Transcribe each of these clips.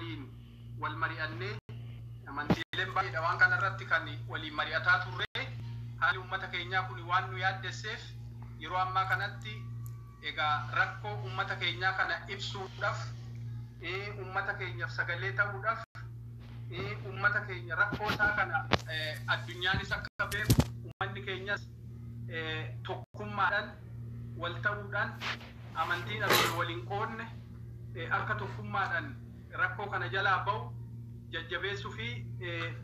ولين والمريانة amantiileen baay'ee waan kana irratti kan waliin mari'ataa turre haali uummata keenyaa kun waan nu yaaddeesseef yeroo ammaa kanatti egaa rakkoo uummata keenyaa kana ibsuudhaaf uummata keenyaaf sagalee ta'uudhaaf uummata keenya rakkoo isaa kana addunyaanis akka beeku uummanni keenyas tokkummaadhaan wal ta'uudhaan amantiidhaan waliin qoodne akka tokkummaadhaan rakkoo kana jalaa ba'u jajjabeessuu fi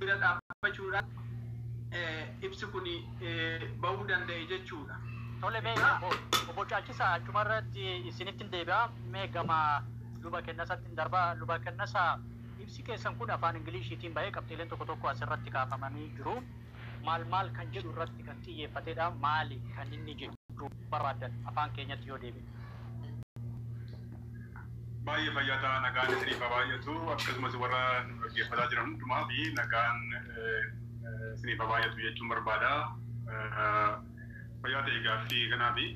bira dhaabbachuudhaan ibsi kun ba'uu danda'e jechuudha. Tole mee obbo Caalchisaa achumarratti isinittiin deebi'a mee gama luba kennasaatti darba luba kennasa ibsi keessan kun afaan Ingiliishiitiin bahee qabxiileen tokko tokko asirratti kaafamanii jiru. Maal kan jedhu irratti kan xiyyeeffatedha maali kan inni jedhu barbaadan afaan keenyatti yoo deebi'e. Baay'ee fayyadaa nagaan isiniif baay'atu akkasumas warra dhaggeeffataa jiran hundumaa fi nagaan isiniif baay'atu jechuun barbaada. Fayyaa ta'e gaaffii kanaafi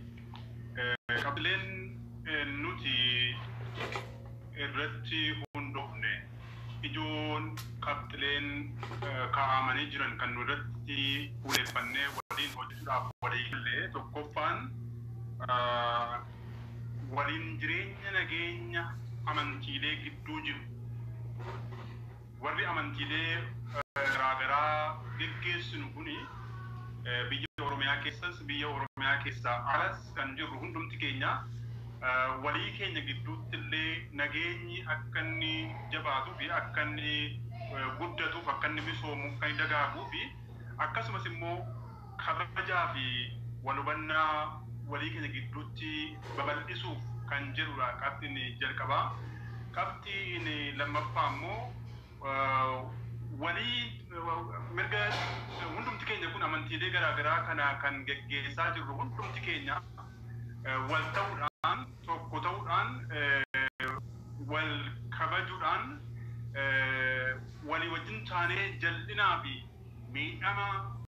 qabxiileen nuti irratti hundoofne ijoon qabxiileen kaa'amanii jiran kan nu irratti fuuleffannee waliin hojjechuudhaaf waliigallee tokkoffaan waliin jireenya nageenya amantiilee gidduu jiru warri amantiilee garaagaraa geggeessinu kuni biyya Oromiyaa keessas biyya Oromiyaa keessaa alas kan jirru hundumti keenya walii keenya gidduutti illee nageenyi akka inni jabaatuu fi akka inni guddatuuf akka inni misoomu akka inni dagaaguu fi akkasumas immoo kabajaa fi wal hubannaa walii keenya gidduutti babal'isuuf kan jedhudha qabxiin jalqabaa. Qabxiin lammaffaa immoo walii mirga hundumti keenya kun amantiilee garaagaraa kana kan geggeessaa jirru hundumti keenya wal ta'uudhaan tokko ta'uudhaan wal kabajuudhaan walii wajjin taanee jal'inaa fi miidhama